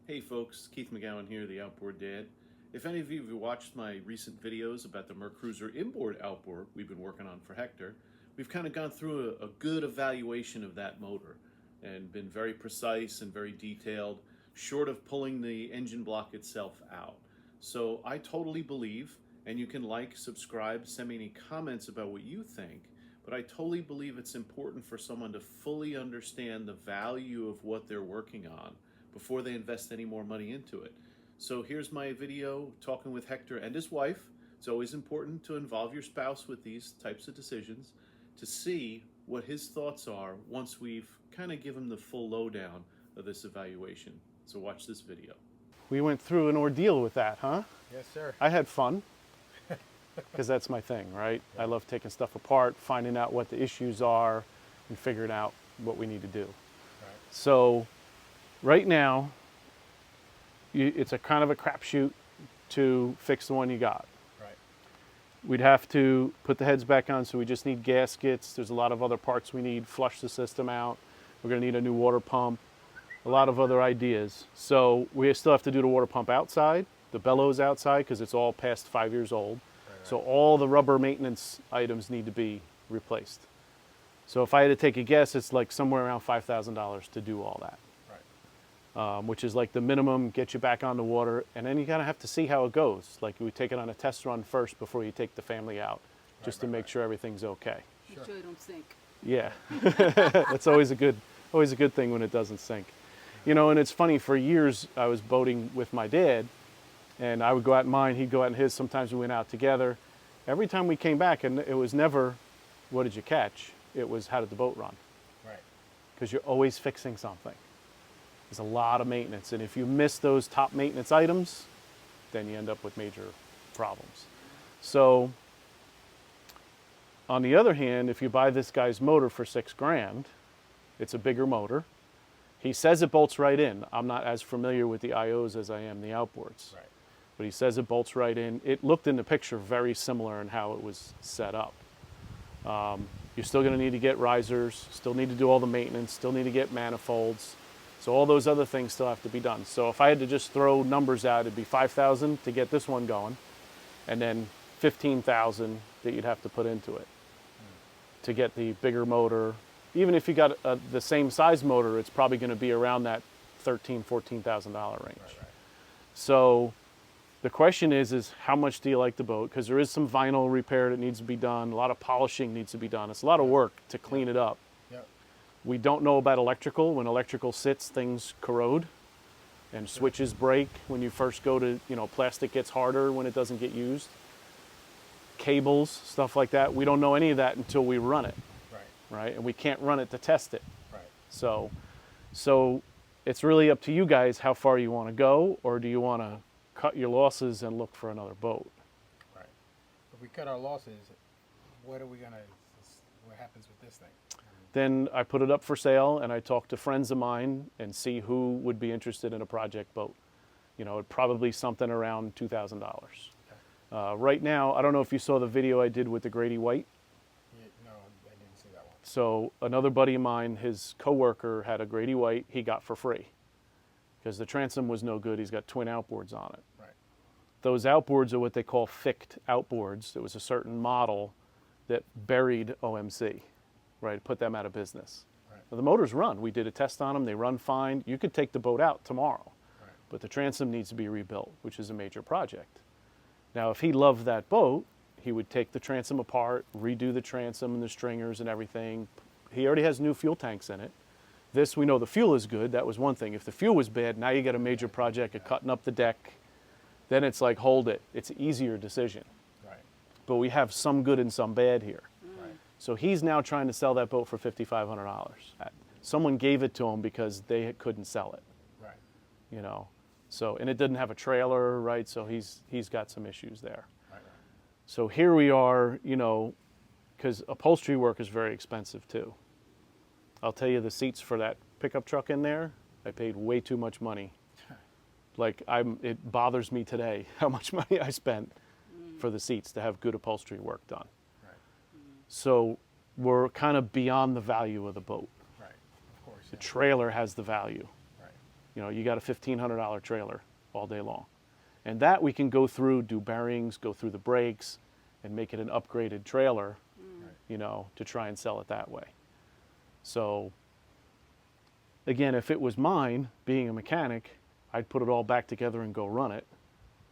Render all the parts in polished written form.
Hey folks, Keith McGowan here, the Outboard Dad. If any of you have watched my recent videos about the Mercruiser inboard outboard we've been working on for Hector, we've kind of gone through a good evaluation of that motor and been very precise and very detailed, short of pulling the engine block itself out. So I totally believe, and you can like, subscribe, send me any comments about what you think, but I totally believe it's important for someone to fully understand the value of what they're working on before they invest any more money into it. So here's my video talking with Hector and his wife. It's always important to involve your spouse with these types of decisions to see what his thoughts are once we've kind of given him the full lowdown of this evaluation. So watch this video. We went through an ordeal with that, huh? Yes, sir. I had fun, because that's my thing, right? I love taking stuff apart, finding out what the issues are, and figuring out what we need to do. Right. So right now, it's a kind of a crapshoot to fix the one you got. Right. We'd have to put the heads back on, so we just need gaskets. There's a lot of other parts we need, flush the system out. We're gonna need a new water pump, a lot of other ideas. So we still have to do the water pump outside, the bellows outside, because it's all past 5 years old. Right. So all the rubber maintenance items need to be replaced. So if I had to take a guess, it's like somewhere around $5,000 to do all that. Which is like the minimum, get you back on the water, and then you kind of have to see how it goes. Like we take it on a test run first before you take the family out, just to make sure everything's okay. Make sure you don't sink. Yeah, that's always a good thing when it doesn't sink. You know, and it's funny, for years I was boating with my dad, and I would go out in mine, he'd go out in his, sometimes we went out together. Every time we came back, and it was never, what did you catch? It was, how did the boat run? Right. Because you're always fixing something. There's a lot of maintenance, and if you miss those top maintenance items, then you end up with major problems. So, on the other hand, if you buy this guy's motor for $6 grand, it's a bigger motor. He says it bolts right in. I'm not as familiar with the IOs as I am the outboards. Right. But he says it bolts right in. It looked in the picture very similar in how it was set up. You're still going to need to get risers, still need to do all the maintenance, still need to get manifolds. So all those other things still have to be done. So if I had to just throw numbers out, it'd be $5,000 to get this one going, and then $15,000 that you'd have to put into it to get the bigger motor. Even if you got the same size motor, it's probably going to be around that $13,000, $14,000 range. Right. So the question is how much do you like the boat? Because there is some vinyl repair that needs to be done. A lot of polishing needs to be done. It's a lot of work to clean it up. Yep. We don't know about electrical. When electrical sits, things corrode and switches break. When you first go to, plastic gets harder when it doesn't get used. Cables, stuff like that. We don't know any of that until we run it, right? And we can't run it to test it. Right. So it's really up to you guys how far you want to go, or do you want to cut your losses and look for another boat? Right. If we cut our losses, what happens with this thing? Then I put it up for sale, and I talk to friends of mine and see who would be interested in a project boat. It'd probably something around $2,000. Okay. Right now, I don't know if you saw the video I did with the Grady White. Yeah, no, I didn't see that one. So another buddy of mine, his coworker had a Grady White he got for free because the transom was no good. He's got twin outboards on it. Right. Those outboards are what they call ficked outboards. There was a certain model that buried OMC. Right, put them out of business. Right. Now, the motors run. We did a test on them. They run fine. You could take the boat out tomorrow, Right. but the transom needs to be rebuilt, which is a major project. Now, if he loved that boat, he would take the transom apart, redo the transom and the stringers and everything. He already has new fuel tanks in it. This, we know the fuel is good. That was one thing. If the fuel was bad, now you got a major project of cutting up the deck. Then it's like, hold it. It's an easier decision. Right. But we have some good and some bad here. Right. So he's now trying to sell that boat for $5,500. Someone gave it to him because they couldn't sell it, Right. So, and it didn't have a trailer, right? So he's got some issues there. Right. So here we are, because upholstery work is very expensive too. I'll tell you, the seats for that pickup truck in there, I paid way too much money. Like it bothers me today how much money I spent for the seats to have good upholstery work done. So we're kind of beyond the value of the boat. Right. Of course. The trailer has the value. Right. You know, you got a $1,500 trailer all day long. And that we can go through, do bearings, go through the brakes, and make it an upgraded trailer, you know, to try and sell it that way. So, again, if it was mine, being a mechanic, I'd put it all back together and go run it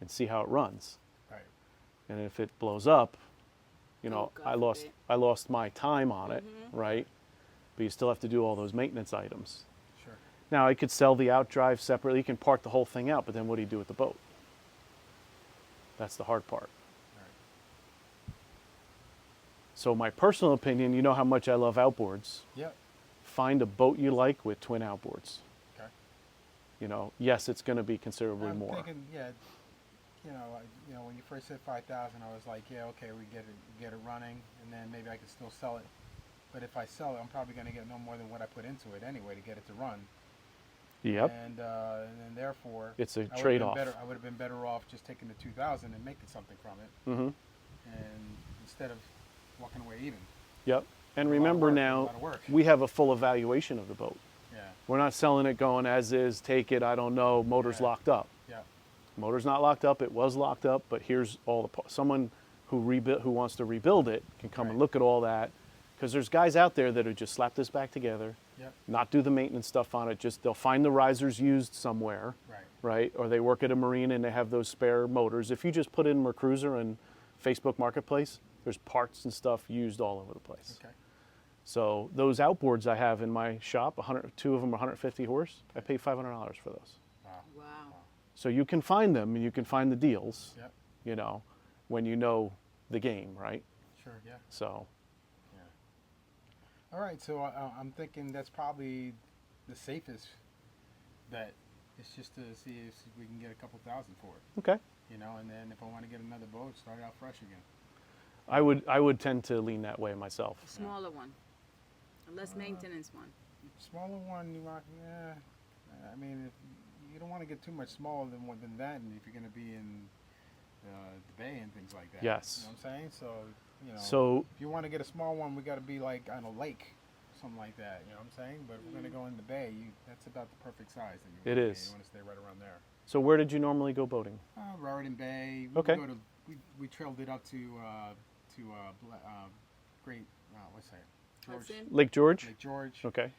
and see how it runs. Right. And if it blows up, you know, God forbid. I lost my time on it, right? But you still have to do all those maintenance items. Sure. Now, I could sell the outdrive separately. You can part the whole thing out, but then what do you do with the boat? That's the hard part. Right. So my personal opinion, you know how much I love outboards. Yep. Find a boat you like with twin outboards. Okay. You know, yes, it's going to be considerably I'm more. thinking, yeah, you know, when you first said 5,000, I was like, yeah, okay, we get it running, and then maybe I could still sell it. But if I sell it, I'm probably going to get no more than what I put into it anyway to get it to run. Yep. And then therefore, It's a I would've been trade-off. I would have been better off just taking the 2,000 and making something from it, Mm-hmm. and instead of walking away even. Yep. And A lot of remember work, a now, lot of work. we have a full evaluation of the boat. Yeah. We're not selling it going as is, take it, I don't know, motor's Yeah. locked up. Yeah. Motor's not locked up, it was locked up, but here's all the someone who wants to rebuild it can come and Right. look at all that, because there's guys out there that would just slap this back together, Yep. not do the maintenance stuff on it, just they'll find the risers used somewhere, Right. right? Or they work at a marina and they have those spare motors. If you just put in Mercruiser and Facebook Marketplace, there's parts and stuff used all over the place. Okay. So those outboards I have in my shop, two of them are 150 horse. I pay $500 for those. Wow. Wow. So you can find them and you can find the deals, Yep. you know, when you know the game, right? Sure. Yeah. So, All right, so I'm thinking that's probably the safest bet. It's just to see if we can get a couple thousand for it, okay. you know, and then if I want to get another boat, start out fresh again. I would tend to lean that way myself. A smaller one. A less maintenance one. Smaller one, yeah. I mean, if you don't want to get too much smaller than that, and if you're going to be in the bay and things like that. Yes. You know what I'm saying? So, you know, So, if you want to get a small one, we got to be like on a lake, something like that. You know what I'm saying? But if we're going to go in the bay, that's about the perfect size. That you It want. is. You want to stay right around there. so where did you normally go boating? Raritan Bay. Okay. We trailed it up to Great. What's that? Hudson? Lake George? Lake George. Okay.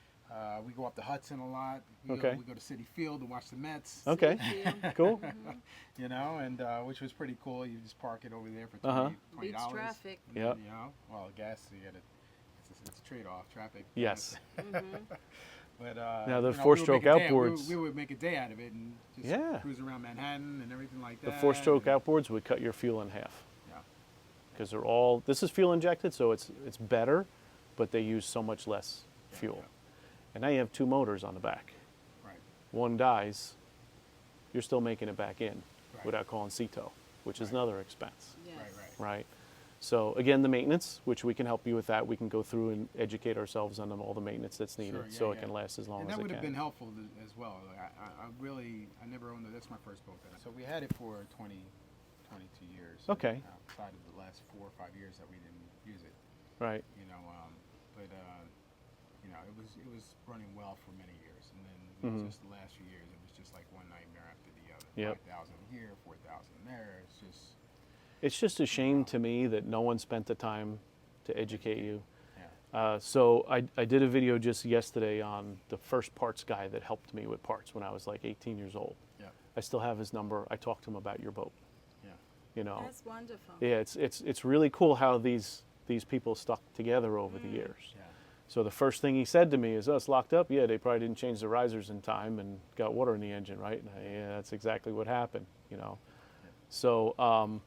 We go up to Hudson a lot. We Okay. go to City Field to watch the Mets. Okay. Yeah. Cool. You know, and which was pretty cool. You just park it over there for Uh-huh. $20. Beats traffic. And then, Yep. You know, well, gas you got it's a trade-off, traffic. Yes. But Now, the you know, four-stroke we would make a day- outboards- We would make a day out of it and just Yeah. cruise around Manhattan and everything like The that. four-stroke and- outboards would cut your fuel in half. Yeah. Because they're all, this is fuel injected, so it's better, but they use so much less fuel. yeah. And now you have two motors on the back. Right. One dies, you're still making it back in Right. without calling CETO, which is Right. another expense, Yes. Right. right? So again, the maintenance, which we can help you with that. We can go through and educate ourselves on all the maintenance that's needed, Sure, yeah, so it yeah. can last as long And as that it would have been can. helpful as well. I never owned it. That's my first boat. So we had it for 22 years. Okay. Outside of the last 4 or 5 years that we didn't use it, Right. you know, you know, it was running well for many years, and then it was just the last few years, it was just like one nightmare after the other. Yep. 5,000 here, 4,000 there. It's just It's just a shame to me that no one spent the time to educate you. yeah. So I did a video just yesterday on the first parts guy that helped me with parts when I was like 18 years old. Yeah. I still have his number. I talked to him about your boat. Yeah. You know, That's wonderful. yeah, it's really cool how these people stuck together over the years. Yeah. So the first thing he said to me is, "Oh, it's locked up." Yeah, they probably didn't change the risers in time and got water in the engine, right? And yeah, that's exactly what happened. You know, so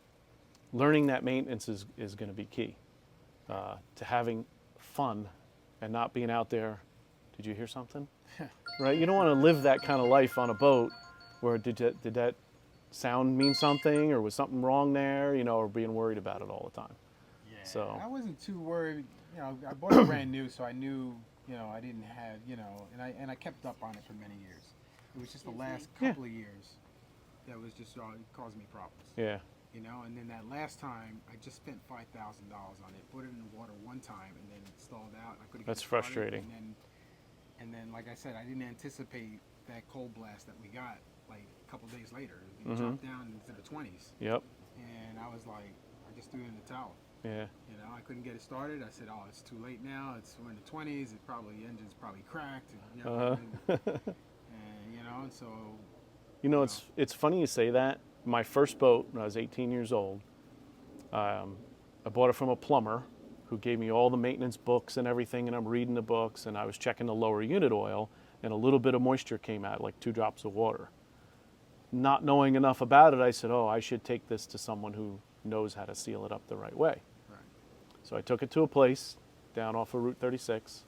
learning that maintenance is going to be key to having fun and not being out there. Did you hear something? Right? You don't want to live that kind of life on a boat where did that sound mean something, or was something wrong there? You know, or being worried about it all the time. Yeah. So- I wasn't too worried. You know, I bought it brand new, so I knew, you know, I didn't have, you know, and I kept up on it for many years. It was just the last Yeah. couple of years that was just causing me problems. Yeah. You know, and then that last time, I just spent $5,000 on it, put it in the water one time, and then it stalled out. I couldn't get That's it started, frustrating. And then, like I said, I didn't anticipate that cold blast that we got like a couple days later. It Mhm. dropped down into the 20s, Yep. and I was like, I just threw it in the towel. Yeah. You know, I couldn't get it started. I said, oh, it's too late now. We're in the 20s. Engine's probably cracked. And, you know, Uh-huh. and you know, and so You know, it's funny you say that. My first boat, when I was 18 years old, I bought it from a plumber who gave me all the maintenance books and everything, and I'm reading the books, and I was checking the lower unit oil, and a little bit of moisture came out, like 2 drops of water. Not knowing enough about it, I said, oh, I should take this to someone who knows how to seal it up the right way. right. So I took it to a place down off of Route 36.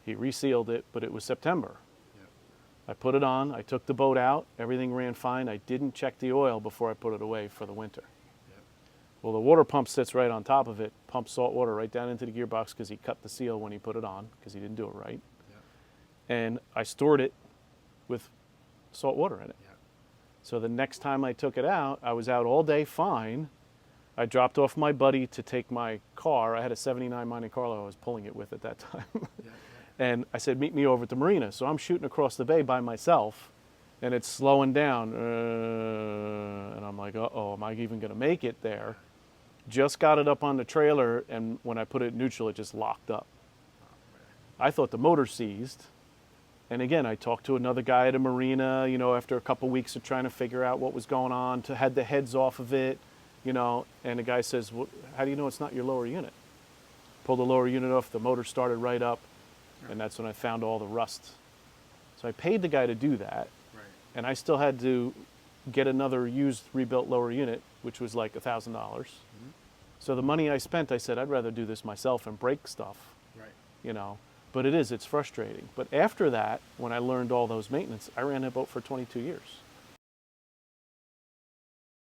He resealed it, but it was September. Yep. I put it on, I took the boat out, everything ran fine. I didn't check the oil before I put it away for the winter. Yep. Well, the water pump sits right on top of it, pumps salt water right down into the gearbox because he cut the seal when he put it on because he didn't do it right. Yep. And I stored it with salt water in it. Yep. So the next time I took it out, I was out all day fine. I dropped off my buddy to take my car. I had a 79 Monte Carlo I was pulling it with at that time. Yep. And I said, meet me over at the marina. So I'm shooting across the bay by myself, and it's slowing down. And I'm like, uh-oh, am I even going to make it there? Just got it up on the trailer, and when I put it in neutral, it just locked up. I thought the motor seized. And again, I talked to another guy at a marina, you know, after a couple weeks of trying to figure out what was going on, had the heads off of it, you know, and the guy says, well, how do you know it's not your lower unit? Pulled the lower unit off, the motor started right up, and that's when I found all the rust. So I paid the guy to do that, Right. and I still had to get another used rebuilt lower unit, which was like $1,000. So the money I spent, I said, I'd rather do this myself and break stuff, Right. you know. But it's frustrating. But after that, when I learned all those maintenance, I ran that boat for 22 years.